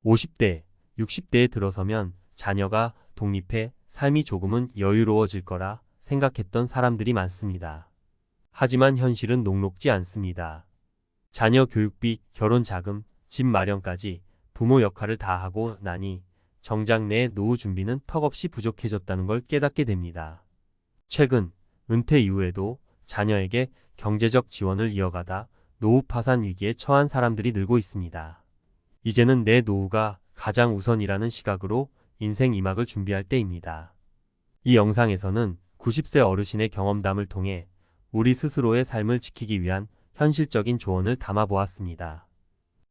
50대, 60대에 들어서면 자녀가 독립해 삶이 조금은 여유로워질 거라 생각했던 사람들이 많습니다. 하지만 현실은 녹록지 않습니다. 자녀 교육비, 결혼 자금, 집 마련까지 부모 역할을 다 하고 나니 정작 내 노후 준비는 턱없이 부족해졌다는 걸 깨닫게 됩니다. 최근 은퇴 이후에도 자녀에게 경제적 지원을 이어가다 노후 파산 위기에 처한 사람들이 늘고 있습니다. 이제는 내 노후가 가장 우선이라는 시각으로 인생 2막을 준비할 때입니다. 이 영상에서는 90세 어르신의 경험담을 통해 우리 스스로의 삶을 지키기 위한 현실적인 조언을 담아보았습니다.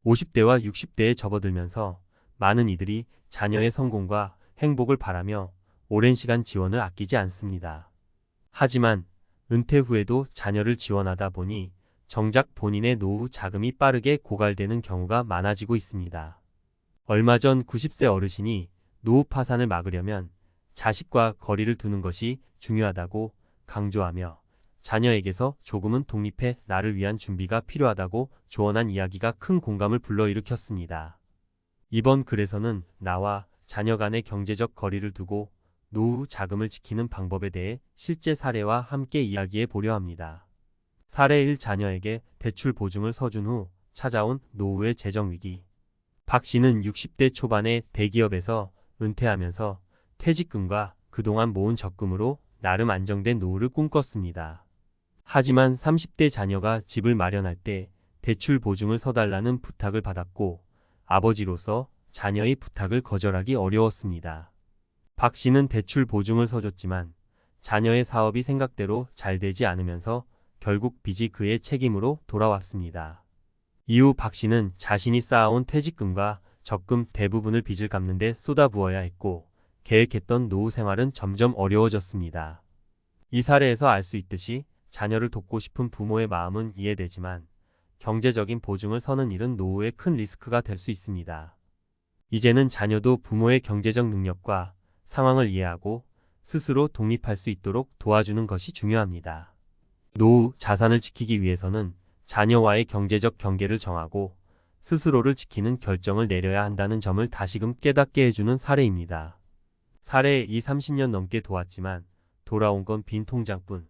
50대와 60대에 접어들면서 많은 이들이 자녀의 성공과 행복을 바라며 오랜 시간 지원을 아끼지 않습니다. 하지만 은퇴 후에도 자녀를 지원하다 보니 정작 본인의 노후 자금이 빠르게 고갈되는 경우가 많아지고 있습니다. 얼마 전 90세 어르신이 노후 파산을 막으려면 자식과 거리를 두는 것이 중요하다고 강조하며 자녀에게서 조금은 독립해 나를 위한 준비가 필요하다고 조언한 이야기가 큰 공감을 불러일으켰습니다. 이번 글에서는 나와 자녀 간의 경제적 거리를 두고 노후 자금을 지키는 방법에 대해 실제 사례와 함께 이야기해 보려 합니다. 사례 1. 자녀에게 대출 보증을 서준 후 찾아온 노후의 재정위기. 박 씨는 60대 초반에 대기업에서 은퇴하면서 퇴직금과 그동안 모은 적금으로 나름 안정된 노후를 꿈꿨습니다. 하지만 30대 자녀가 집을 마련할 때 대출 보증을 서달라는 부탁을 받았고 아버지로서 자녀의 부탁을 거절하기 어려웠습니다. 박 씨는 대출 보증을 서줬지만 자녀의 사업이 생각대로 잘 되지 않으면서 결국 빚이 그의 책임으로 돌아왔습니다. 이후 박 씨는 자신이 쌓아온 퇴직금과 적금 대부분을 빚을 갚는 데 쏟아부어야 했고 계획했던 노후 생활은 점점 어려워졌습니다. 이 사례에서 알 수 있듯이 자녀를 돕고 싶은 부모의 마음은 이해되지만 경제적인 보증을 서는 일은 노후에 큰 리스크가 될 수 있습니다. 이제는 자녀도 부모의 경제적 능력과 상황을 이해하고 스스로 독립할 수 있도록 도와주는 것이 중요합니다. 노후 자산을 지키기 위해서는 자녀와의 경제적 경계를 정하고 스스로를 지키는 결정을 내려야 한다는 점을 다시금 깨닫게 해주는 사례입니다. 사례 2. 30년 넘게 도왔지만 돌아온 건 빈 통장뿐.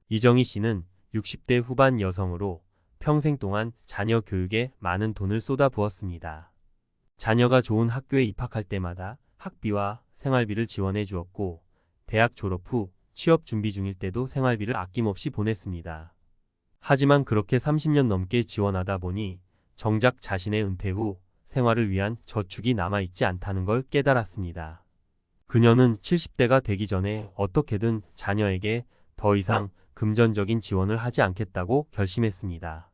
이정희 씨는 60대 후반 여성으로 평생 동안 자녀 교육에 많은 돈을 쏟아부었습니다. 자녀가 좋은 학교에 입학할 때마다 학비와 생활비를 지원해 주었고 대학 졸업 후 취업 준비 중일 때도 생활비를 아낌없이 보냈습니다. 하지만 그렇게 30년 넘게 지원하다 보니 정작 자신의 은퇴 후 생활을 위한 저축이 남아있지 않다는 걸 깨달았습니다. 그녀는 70대가 되기 전에 어떻게든 자녀에게 더 이상 금전적인 지원을 하지 않겠다고 결심했습니다.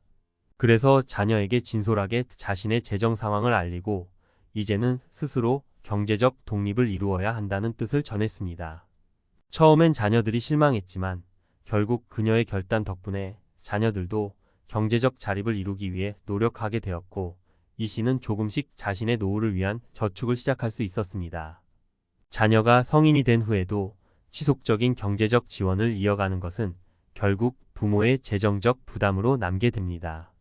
그래서 자녀에게 진솔하게 자신의 재정 상황을 알리고 이제는 스스로 경제적 독립을 이루어야 한다는 뜻을 전했습니다. 처음엔 자녀들이 실망했지만 결국 그녀의 결단 덕분에 자녀들도 경제적 자립을 이루기 위해 노력하게 되었고 이 씨는 조금씩 자신의 노후를 위한 저축을 시작할 수 있었습니다. 자녀가 성인이 된 후에도 지속적인 경제적 지원을 이어가는 것은 결국 부모의 재정적 부담으로 남게 됩니다.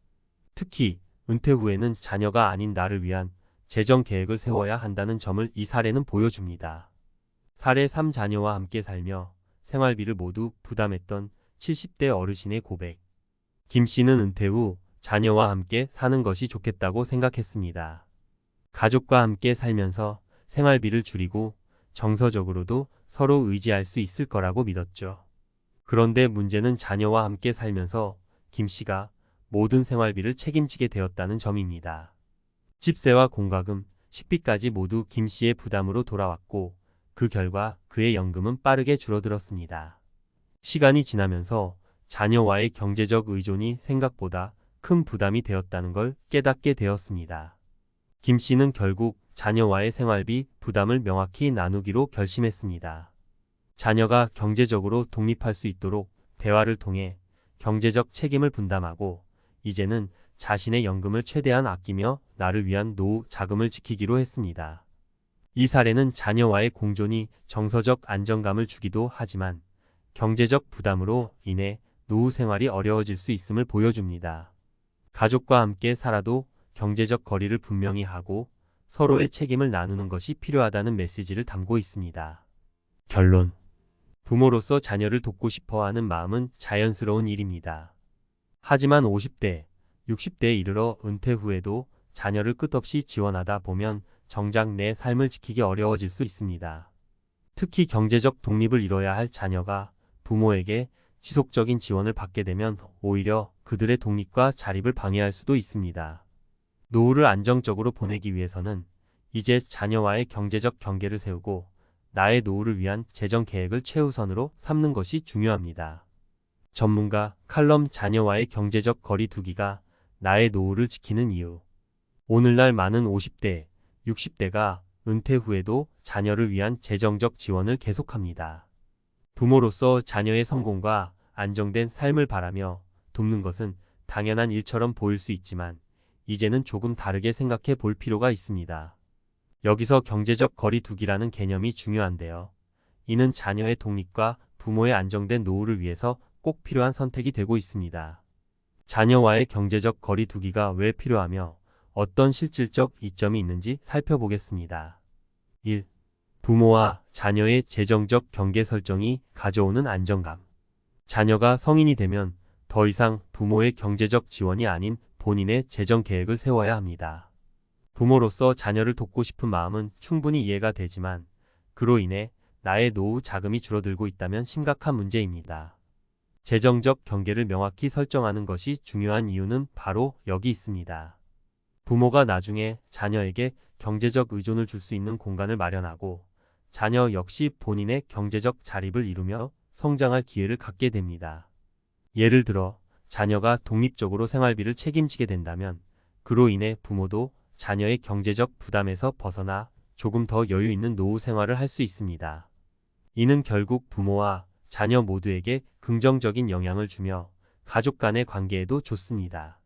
특히 은퇴 후에는 자녀가 아닌 나를 위한 재정 계획을 세워야 한다는 점을 이 사례는 보여줍니다. 사례 3. 자녀와 함께 살며 생활비를 모두 부담했던 70대 어르신의 고백. 김 씨는 은퇴 후 자녀와 함께 사는 것이 좋겠다고 생각했습니다. 가족과 함께 살면서 생활비를 줄이고 정서적으로도 서로 의지할 수 있을 거라고 믿었죠. 그런데 문제는 자녀와 함께 살면서 김 씨가 모든 생활비를 책임지게 되었다는 점입니다. 집세와 공과금, 식비까지 모두 김 씨의 부담으로 돌아왔고 그 결과 그의 연금은 빠르게 줄어들었습니다. 시간이 지나면서 자녀와의 경제적 의존이 생각보다 큰 부담이 되었다는 걸 깨닫게 되었습니다. 김 씨는 결국 자녀와의 생활비 부담을 명확히 나누기로 결심했습니다. 자녀가 경제적으로 독립할 수 있도록 대화를 통해 경제적 책임을 분담하고 이제는 자신의 연금을 최대한 아끼며 나를 위한 노후 자금을 지키기로 했습니다. 이 사례는 자녀와의 공존이 정서적 안정감을 주기도 하지만 경제적 부담으로 인해 노후 생활이 어려워질 수 있음을 보여줍니다. 가족과 함께 살아도 경제적 거리를 분명히 하고 서로의 책임을 나누는 것이 필요하다는 메시지를 담고 있습니다. 결론. 부모로서 자녀를 돕고 싶어 하는 마음은 자연스러운 일입니다. 하지만 50대, 60대에 이르러 은퇴 후에도 자녀를 끝없이 지원하다 보면 정작 내 삶을 지키기 어려워질 수 있습니다. 특히 경제적 독립을 이뤄야 할 자녀가 부모에게 지속적인 지원을 받게 되면 오히려 그들의 독립과 자립을 방해할 수도 있습니다. 노후를 안정적으로 보내기 위해서는 이제 자녀와의 경제적 경계를 세우고 나의 노후를 위한 재정 계획을 최우선으로 삼는 것이 중요합니다. 전문가 칼럼 자녀와의 경제적 거리 두기가 나의 노후를 지키는 이유. 오늘날 많은 50대, 60대가 은퇴 후에도 자녀를 위한 재정적 지원을 계속합니다. 부모로서 자녀의 성공과 안정된 삶을 바라며 돕는 것은 당연한 일처럼 보일 수 있지만 이제는 조금 다르게 생각해 볼 필요가 있습니다. 여기서 경제적 거리 두기라는 개념이 중요한데요. 이는 자녀의 독립과 부모의 안정된 노후를 위해서 꼭 필요한 선택이 되고 있습니다. 자녀와의 경제적 거리 두기가 왜 필요하며 어떤 실질적 이점이 있는지 살펴보겠습니다. 1. 부모와 자녀의 재정적 경계 설정이 가져오는 안정감. 자녀가 성인이 되면 더 이상 부모의 경제적 지원이 아닌 본인의 재정 계획을 세워야 합니다. 부모로서 자녀를 돕고 싶은 마음은 충분히 이해가 되지만 그로 인해 나의 노후 자금이 줄어들고 있다면 심각한 문제입니다. 재정적 경계를 명확히 설정하는 것이 중요한 이유는 바로 여기 있습니다. 부모가 나중에 자녀에게 경제적 의존을 줄 수 있는 공간을 마련하고 자녀 역시 본인의 경제적 자립을 이루며 성장할 기회를 갖게 됩니다. 예를 들어 자녀가 독립적으로 생활비를 책임지게 된다면 그로 인해 부모도 자녀의 경제적 부담에서 벗어나 조금 더 여유 있는 노후 생활을 할 수 있습니다. 이는 결국 부모와 자녀 모두에게 긍정적인 영향을 주며 가족 간의 관계에도 좋습니다.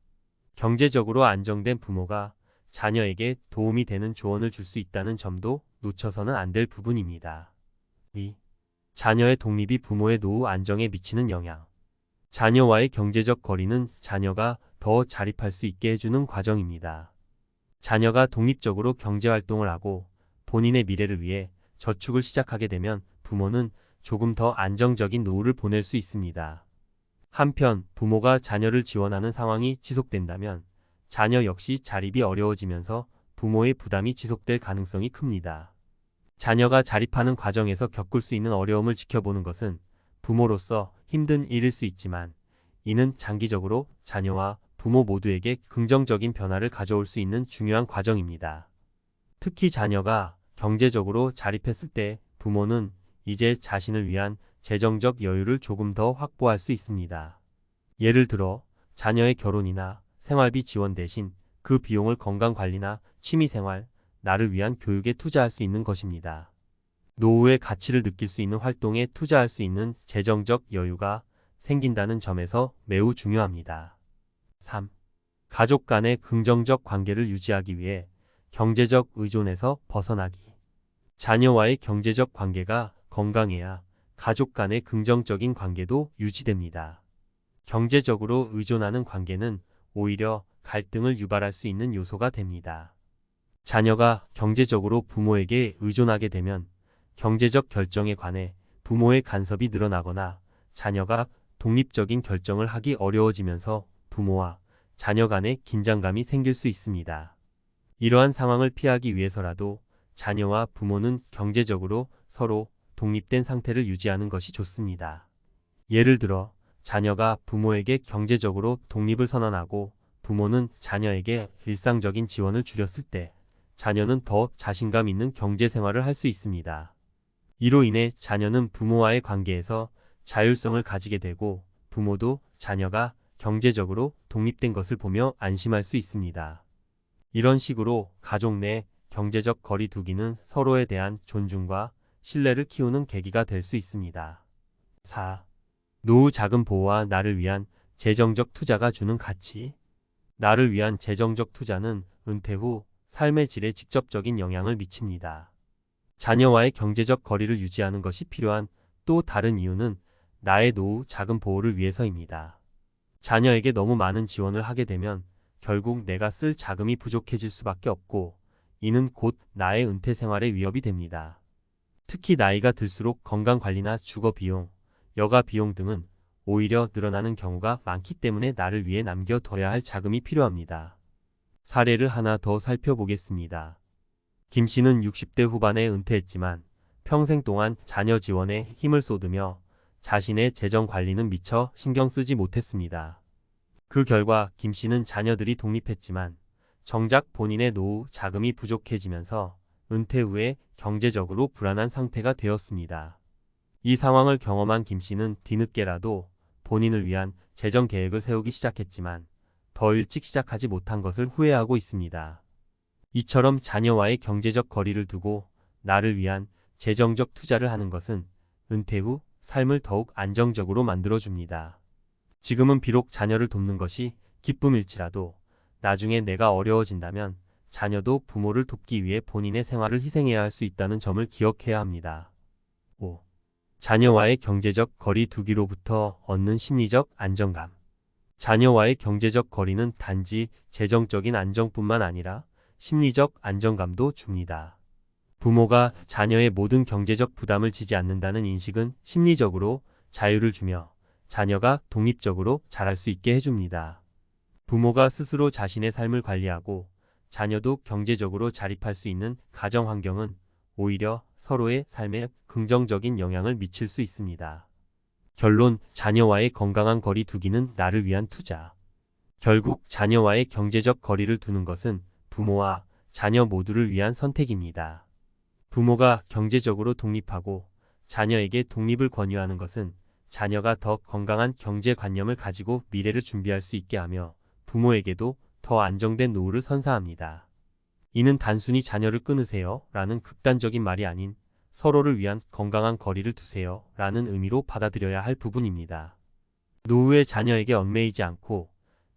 경제적으로 안정된 부모가 자녀에게 도움이 되는 조언을 줄 수 있다는 점도 놓쳐서는 안 될 부분입니다. 2. 자녀의 독립이 부모의 노후 안정에 미치는 영향. 자녀와의 경제적 거리는 자녀가 더 자립할 수 있게 해주는 과정입니다. 자녀가 독립적으로 경제활동을 하고 본인의 미래를 위해 저축을 시작하게 되면 부모는 조금 더 안정적인 노후를 보낼 수 있습니다. 한편 부모가 자녀를 지원하는 상황이 지속된다면 자녀 역시 자립이 어려워지면서 부모의 부담이 지속될 가능성이 큽니다. 자녀가 자립하는 과정에서 겪을 수 있는 어려움을 지켜보는 것은 부모로서 힘든 일일 수 있지만 이는 장기적으로 자녀와 부모 모두에게 긍정적인 변화를 가져올 수 있는 중요한 과정입니다. 특히 자녀가 경제적으로 자립했을 때 부모는 이제 자신을 위한 재정적 여유를 조금 더 확보할 수 있습니다. 예를 들어 자녀의 결혼이나 생활비 지원 대신 그 비용을 건강관리나 취미생활, 나를 위한 교육에 투자할 수 있는 것입니다. 노후의 가치를 느낄 수 있는 활동에 투자할 수 있는 재정적 여유가 생긴다는 점에서 매우 중요합니다. 3. 가족 간의 긍정적 관계를 유지하기 위해 경제적 의존에서 벗어나기. 자녀와의 경제적 관계가 건강해야 가족 간의 긍정적인 관계도 유지됩니다. 경제적으로 의존하는 관계는 오히려 갈등을 유발할 수 있는 요소가 됩니다. 자녀가 경제적으로 부모에게 의존하게 되면 경제적 결정에 관해 부모의 간섭이 늘어나거나 자녀가 독립적인 결정을 하기 어려워지면서 부모와 자녀 간의 긴장감이 생길 수 있습니다. 이러한 상황을 피하기 위해서라도 자녀와 부모는 경제적으로 서로 독립된 상태를 유지하는 것이 좋습니다. 예를 들어 자녀가 부모에게 경제적으로 독립을 선언하고 부모는 자녀에게 일상적인 지원을 줄였을 때 자녀는 더 자신감 있는 경제 생활을 할 수 있습니다. 이로 인해 자녀는 부모와의 관계에서 자율성을 가지게 되고 부모도 자녀가 경제적으로 독립된 것을 보며 안심할 수 있습니다. 이런 식으로 가족 내 경제적 거리 두기는 서로에 대한 존중과 신뢰를 키우는 계기가 될 수 있습니다. 4. 노후 자금 보호와 나를 위한 재정적 투자가 주는 가치. 나를 위한 재정적 투자는 은퇴 후 삶의 질에 직접적인 영향을 미칩니다. 자녀와의 경제적 거리를 유지하는 것이 필요한 또 다른 이유는 나의 노후 자금 보호를 위해서입니다. 자녀에게 너무 많은 지원을 하게 되면 결국 내가 쓸 자금이 부족해질 수밖에 없고 이는 곧 나의 은퇴 생활의 위협이 됩니다. 특히 나이가 들수록 건강관리나 주거 비용, 여가 비용 등은 오히려 늘어나는 경우가 많기 때문에 나를 위해 남겨둬야 할 자금이 필요합니다. 사례를 하나 더 살펴보겠습니다. 김 씨는 60대 후반에 은퇴했지만 평생 동안 자녀 지원에 힘을 쏟으며 자신의 재정 관리는 미처 신경 쓰지 못했습니다. 그 결과 김 씨는 자녀들이 독립했지만 정작 본인의 노후 자금이 부족해지면서 은퇴 후에 경제적으로 불안한 상태가 되었습니다. 이 상황을 경험한 김 씨는 뒤늦게라도 본인을 위한 재정 계획을 세우기 시작했지만 더 일찍 시작하지 못한 것을 후회하고 있습니다. 이처럼 자녀와의 경제적 거리를 두고 나를 위한 재정적 투자를 하는 것은 은퇴 후 삶을 더욱 안정적으로 만들어줍니다. 지금은 비록 자녀를 돕는 것이 기쁨일지라도 나중에 내가 어려워진다면 자녀도 부모를 돕기 위해 본인의 생활을 희생해야 할 수 있다는 점을 기억해야 합니다. 5. 자녀와의 경제적 거리 두기로부터 얻는 심리적 안정감. 자녀와의 경제적 거리는 단지 재정적인 안정뿐만 아니라 심리적 안정감도 줍니다. 부모가 자녀의 모든 경제적 부담을 지지 않는다는 인식은 심리적으로 자유를 주며 자녀가 독립적으로 자랄 수 있게 해줍니다. 부모가 스스로 자신의 삶을 관리하고 자녀도 경제적으로 자립할 수 있는 가정 환경은 오히려 서로의 삶에 긍정적인 영향을 미칠 수 있습니다. 결론, 자녀와의 건강한 거리 두기는 나를 위한 투자. 결국 자녀와의 경제적 거리를 두는 것은 부모와 자녀 모두를 위한 선택입니다. 부모가 경제적으로 독립하고 자녀에게 독립을 권유하는 것은 자녀가 더 건강한 경제관념을 가지고 미래를 준비할 수 있게 하며 부모에게도 더 안정된 노후를 선사합니다. 이는 단순히 자녀를 끊으세요 라는 극단적인 말이 아닌 서로를 위한 건강한 거리를 두세요 라는 의미로 받아들여야 할 부분입니다. 노후에 자녀에게 얽매이지 않고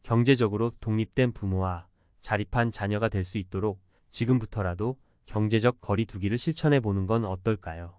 경제적으로 독립된 부모와 자립한 자녀가 될 수 있도록 지금부터라도 경제적 거리 두기를 실천해 보는 건 어떨까요?